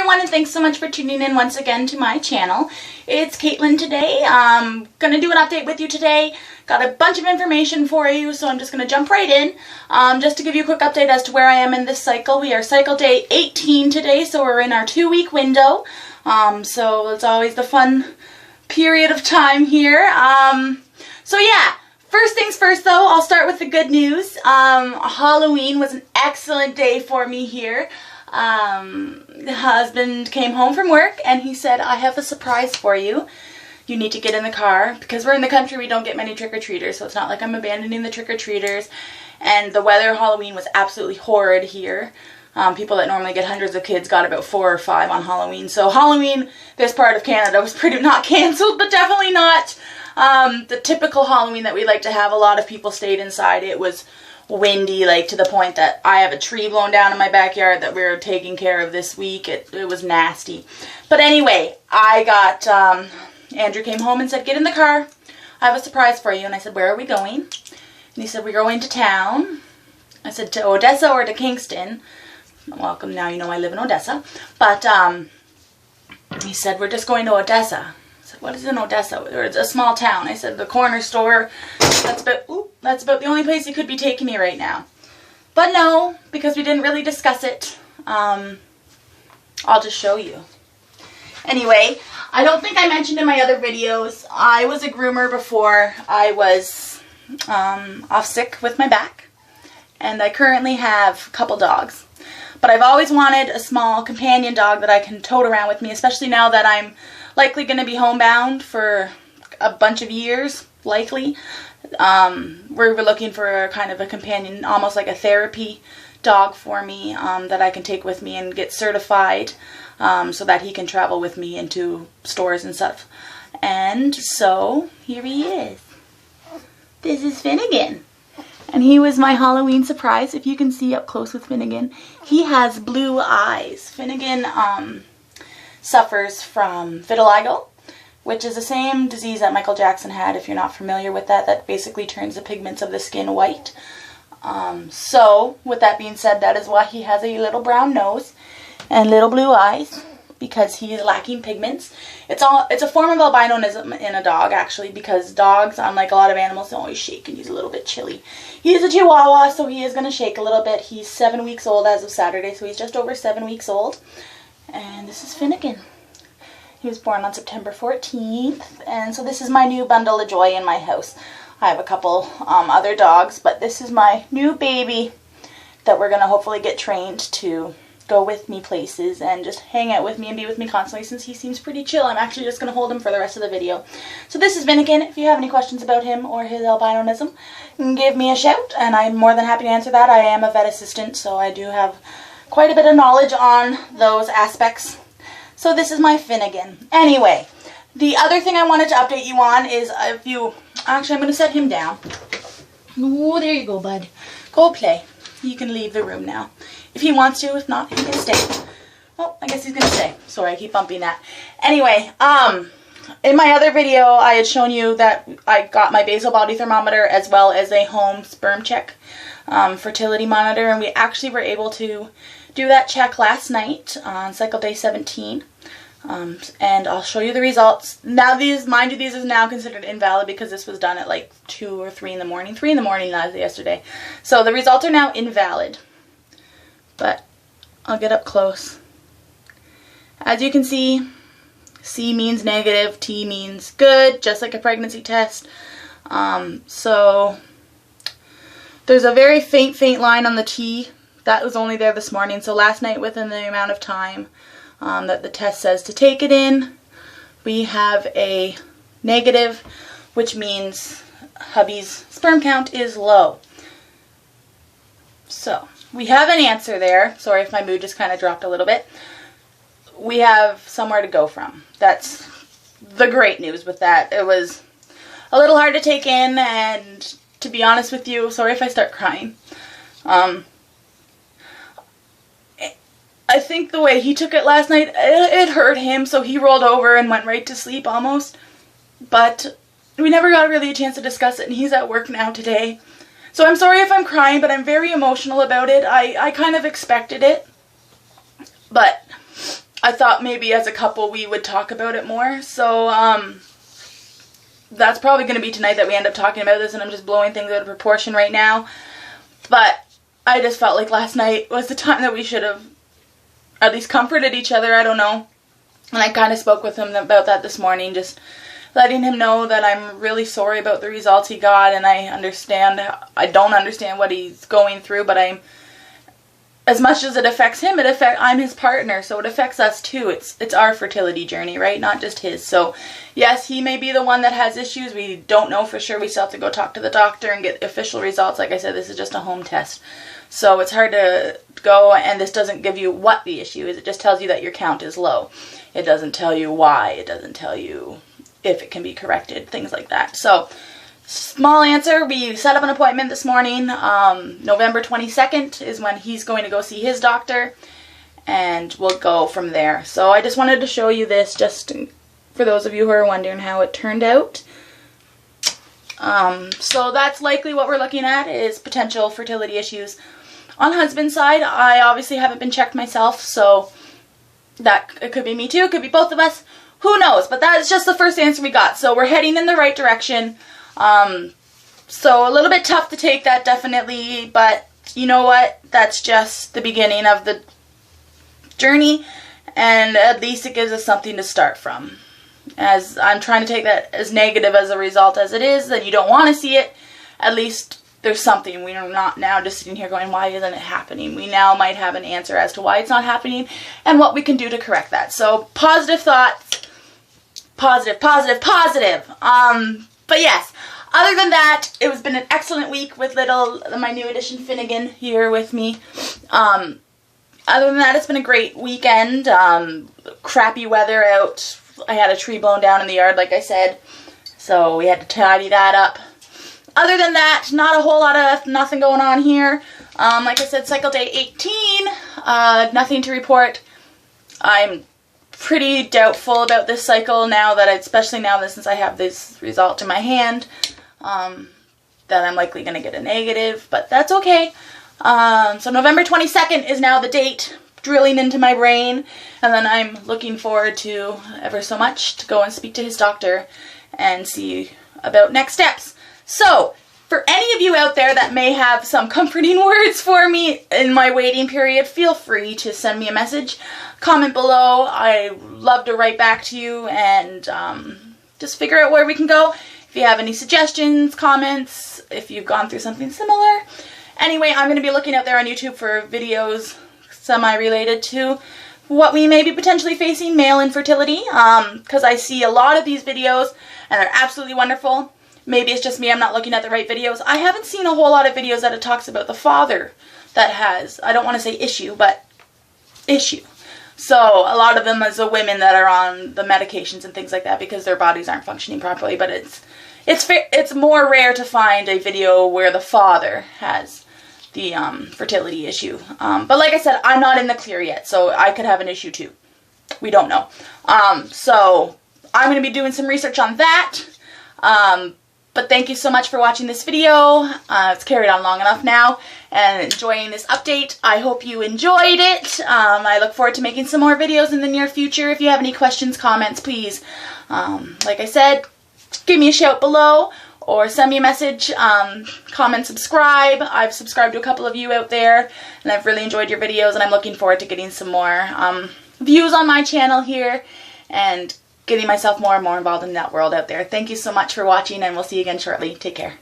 everyone, and thanks so much for tuning in once again to my channel. It's Caitlin today. I'm going to do an update with you today. Got a bunch of information for you, so I'm just going to jump right in. Just to give you a quick update as to where I am in this cycle. We are cycle day 18 today, so we're in our 2-week window. So it's always the fun period of time here. So yeah. First things first though, I'll start with the good news. Halloween was an excellent day for me here. The husband came home from work and he said, I have a surprise for you. You need to get in the car. Because we're in the country, we don't get many trick-or-treaters, so it's not like I'm abandoning the trick-or-treaters. And the weather Halloween was absolutely horrid here. People that normally get hundreds of kids got about 4 or 5 on Halloween. So Halloween, this part of Canada, was pretty not canceled, but definitely not the typical Halloween that we like to have. A lot of people stayed inside. It was windy, like to the point that I have a tree blown down in my backyard that we're taking care of this week. It was nasty. But anyway, Andrew came home and said, get in the car. I have a surprise for you. And I said, where are we going? And he said, we're going to town. I said, to Odessa or to Kingston. Welcome, now you know I live in Odessa. But he said, we're just going to Odessa. I said, what is in Odessa? It's a small town. I said, the corner store. That's about the only place he could be taking me right now. But no, because we didn't really discuss it. I'll just show you. Anyway, I don't think I mentioned in my other videos, I was a groomer before I was off sick with my back. And I currently have a couple dogs. But I've always wanted a small companion dog that I can tote around with me, especially now that I'm likely going to be homebound for a bunch of years, likely. We're looking for kind of a companion, almost like a therapy dog for me that I can take with me and get certified so that he can travel with me into stores and stuff. And so, here he is. This is Finnegan. And he was my Halloween surprise. If you can see up close with Finnegan, he has blue eyes. Finnegan suffers from vitiligo, which is the same disease that Michael Jackson had, if you're not familiar with that. That basically turns the pigments of the skin white. So, with that being said, that is why he has a little brown nose and little blue eyes, because he is lacking pigments. It's a form of albinism in a dog, actually, because dogs, unlike a lot of animals, don't always shake, and he's a little bit chilly. He is a Chihuahua, so he is going to shake a little bit. He's 7 weeks old as of Saturday, so he's just over 7 weeks old. And this is Finnegan. He was born on September 14th, and so this is my new bundle of joy in my house. I have a couple other dogs, but this is my new baby that we're going to hopefully get trained to go with me places and just hang out with me and be with me constantly, since he seems pretty chill. I'm actually just going to hold him for the rest of the video. So this is Finnegan. If you have any questions about him or his albinism, give me a shout, and I'm more than happy to answer that. I am a vet assistant, so I do have quite a bit of knowledge on those aspects. So this is my Finnegan. Anyway, the other thing I wanted to update you on is actually I'm going to set him down. Oh, there you go, bud. Go play. You can leave the room now. If he wants to, if not, he can stay. Oh, I guess he's going to stay. Sorry, I keep bumping that. Anyway, in my other video, I had shown you that I got my basal body thermometer as well as a home sperm check fertility monitor, and we actually were able to do that check last night on cycle day 17. And I'll show you the results. Now mind you, these is now considered invalid because this was done at like 2 or 3 in the morning. 3 in the morning yesterday. So the results are now invalid. But I'll get up close. As you can see, C means negative, T means good, just like a pregnancy test. So there's a very faint line on the T. That was only there this morning. So last night, within the amount of time that the test says to take it in, we have a negative, which means hubby's sperm count is low. So we have an answer there. Sorry if my mood just kind of dropped a little bit. We have somewhere to go from. That's the great news with that. It was a little hard to take in, and to be honest with you, sorry if I start crying. I think the way he took it last night, it hurt him, so he rolled over and went right to sleep almost. But we never got really a chance to discuss it, and he's at work now today. So I'm sorry if I'm crying, but I'm very emotional about it. I kind of expected it. But I thought maybe as a couple we would talk about it more. So that's probably going to be tonight that we end up talking about this, and I'm just blowing things out of proportion right now. But I just felt like last night was the time that we should have at least comforted each other. I don't know. And I kind of spoke with him about that this morning, just letting him know that I'm really sorry about the results he got, and I don't understand what he's going through, but as much as it affects him, I'm his partner, so it affects us too. It's our fertility journey, right? Not just his. So, yes, he may be the one that has issues. We don't know for sure. We still have to go talk to the doctor and get official results. Like I said, this is just a home test. So it's hard to go, and this doesn't give you what the issue is. It just tells you that your count is low. It doesn't tell you why. It doesn't tell you if it can be corrected, things like that. So, small answer, we set up an appointment this morning. November 22nd is when he's going to go see his doctor, and we'll go from there. So I just wanted to show you this, just for those of you who are wondering how it turned out. So that's likely what we're looking at, is potential fertility issues. On husband's side, I obviously haven't been checked myself, so it could be me too, it could be both of us. Who knows? But that is just the first answer we got. So we're heading in the right direction. So a little bit tough to take that, definitely, but you know what? That's just the beginning of the journey, and at least it gives us something to start from. As I'm trying to take that as negative as a result as it is, that you don't want to see it, at least there's something. We are not now just sitting here going, why isn't it happening? We now might have an answer as to why it's not happening and what we can do to correct that. So positive thoughts, positive. But yes, other than that, it has been an excellent week with my new addition Finnegan here with me. Other than that, it's been a great weekend. Crappy weather out. I had a tree blown down in the yard, like I said, so we had to tidy that up. Other than that, not a whole lot of nothing going on here. Like I said, cycle day 18, nothing to report. I'm pretty doubtful about this cycle now that, especially now that since I have this result in my hand, that I'm likely going to get a negative, but that's okay. So November 22nd is now the date, drilling into my brain, and then I'm looking forward to ever so much to go and speak to his doctor and see about next steps. So, for any of you out there that may have some comforting words for me in my waiting period, feel free to send me a message, comment below. I love to write back to you and just figure out where we can go. If you have any suggestions, comments, if you've gone through something similar. Anyway, I'm going to be looking out there on YouTube for videos semi-related to what we may be potentially facing, male infertility, because I see a lot of these videos and they're absolutely wonderful. Maybe it's just me, I'm not looking at the right videos. I haven't seen a whole lot of videos that it talks about the father that has, I don't want to say issue, but issue. So a lot of them is the women that are on the medications and things like that because their bodies aren't functioning properly, but it's more rare to find a video where the father has the fertility issue. But like I said, I'm not in the clear yet, so I could have an issue too. We don't know. So I'm going to be doing some research on that. But thank you so much for watching this video. It's carried on long enough now and enjoying this update. I hope you enjoyed it. I look forward to making some more videos in the near future. If you have any questions, comments, please, like I said, give me a shout below or send me a message, comment, subscribe. I've subscribed to a couple of you out there and I've really enjoyed your videos, and I'm looking forward to getting some more views on my channel here and getting myself more and more involved in that world out there. Thank you so much for watching, and we'll see you again shortly. Take care.